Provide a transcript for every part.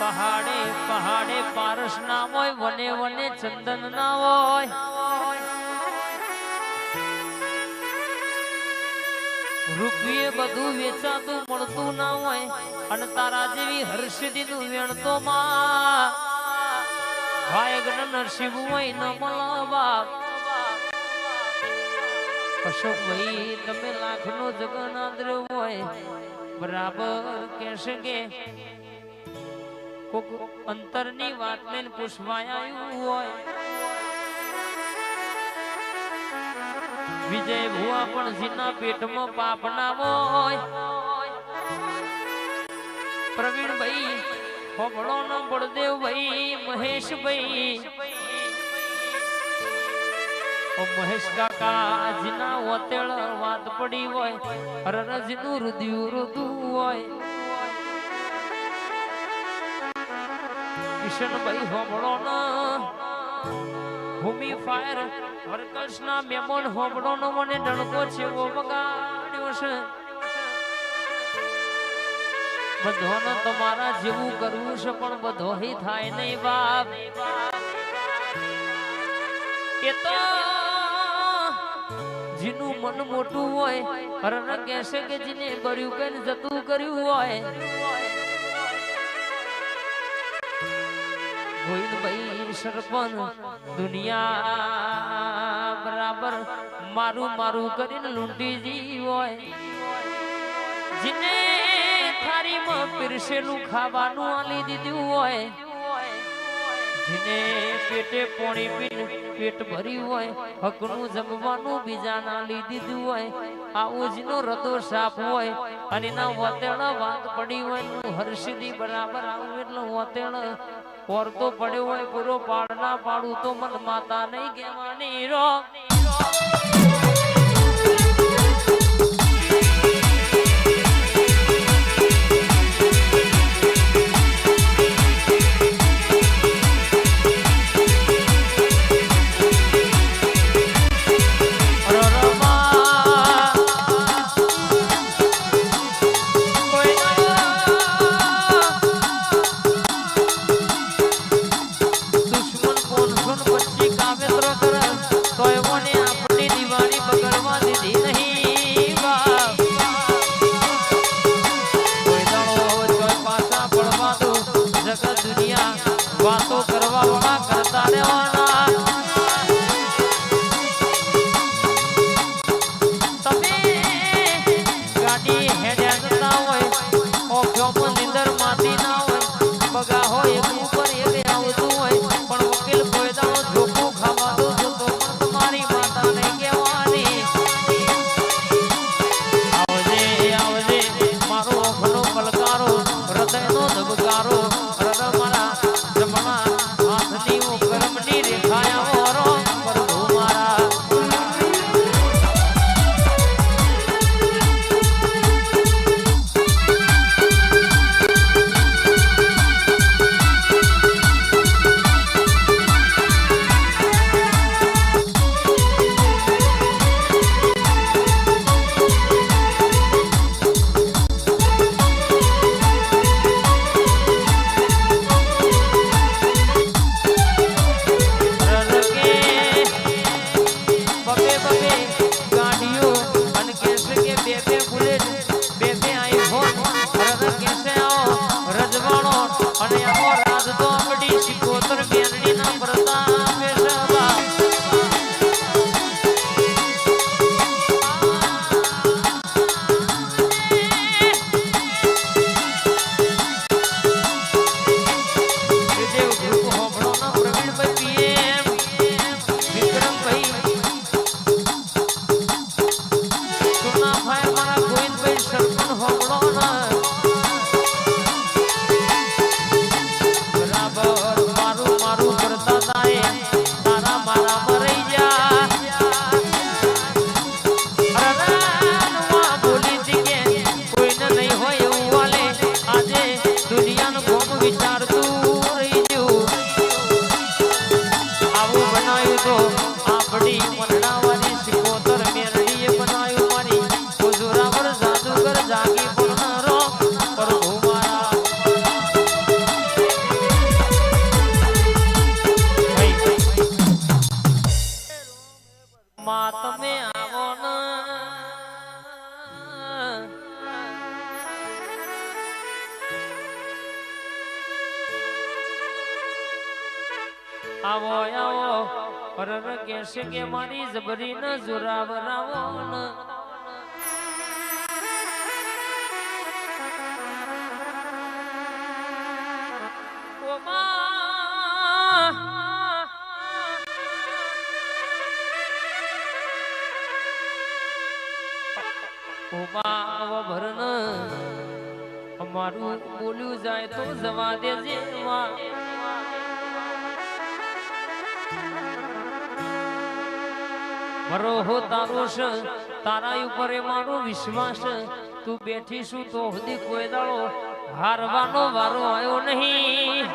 પહાડે પહાડે પારસ ના હોય, વને વને ચંદન ના હોય, રૂપિયે બધું વેચાતું મળતું ના હોય, અને તારા જેવી હર્ષદી નું વેણતો માં ભાયગ્ન નરસિંહ હોય ન મળો બાપ. અશોક ભાઈ તમે લાખ નો જગન્નાથ હોય બરાબર કહેશે કે કોક અંતરની વાત ને પુષ્પાય આવ્યું હોય. વિજય ભુવા પણ જીના પેટમાં પાપ ના હોય. પ્રવીણભાઈ હોબળો નો બળદેવ ભાઈ મહેશભાઈ મહેશ કાકા જીના ઓતેળ વાત પડી હોય, હરરજીનું રુદિયું રોતું હોય. કિશનભાઈ હોબળો ના ભૂમિ ફાયર વર્કર્સ ના મેમોન હોબળો નો મને ડણકો છેવો વગાડ્યો છે. બધોને તમારા જેવું કરવું છે પણ બધો થાય નહીં બાપ. એ તો જીનું મન મોટું હોય, હરણ કહેશે કે જીને કર્યું કઈ જતું કર્યું હોય. ગોવિંદભાઈ સરપંચ દુનિયા બરાબર મારું મારું કરીને લૂંટી જી હોય. જીને થારીમાં પીરસેલું ખાવાનું આલી દીધું હોય, જીને પેટે પોણી પીને પેટ ભર્યું હોય, હકનું જમવાનું બીજા ના લી દીધું હોય. આવું જીનો રતો સાપ હોય અને ના વતેણ વાત પડી હોય, હર્ષદી બરાબર આવું એટલે વતેણ ઓરતો પડ્યો હોય. પૂરો પાડના પાડું તો મન માતા નહીં કહેવાની રો. દુશ્મન 525 કાવેત્રો કરે તો એવો ને તમે આવો ને આવો આવો પરર કહેશે કે મારી જબરી ન જોરાવરાવો ને અમારું બોલ્યું જાય તો જવા દેજે મરો હો તારો છે તારા ઉપર મારો વિશ્વાસ તું બેઠી છું તો હદી કોઈ દાડો હારવાનો વારો આવ્યો નહીં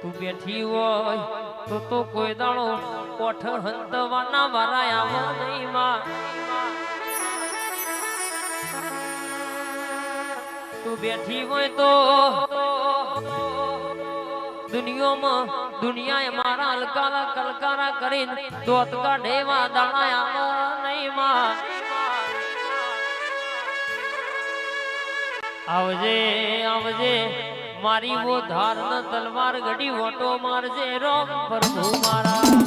તું બેઠી હોય તો કોઈ દાડો કોઠ હંતવાના વારા આવો નહીં માં તું બેઠી હોય તો દુનિયાએ મારા હલકારા કલકારા કરીને દોત કાઢેવા દાણા આવો નહીં માં આવજે આવજે મારી વો ધાર ન તલવાર ઘડી ઓટો મારજે રોમ પ્રભુ મારા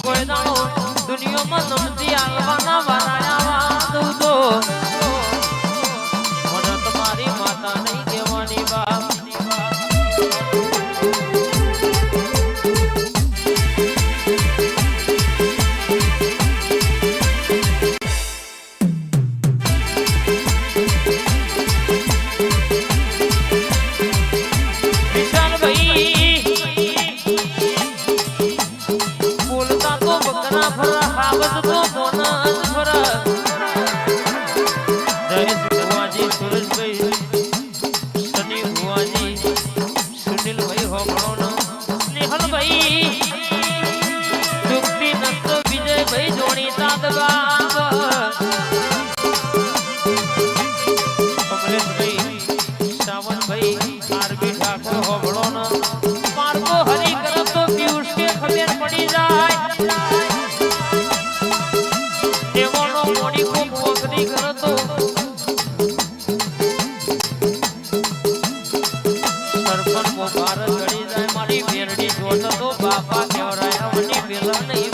કોઈ દાડો દુનિયામાં નમતી આવવાના વારાયા દઉં તો મને તમારી માતા નહીં કહેવાની બાપ બાપા કેવરાયા વડી પેલા નહીં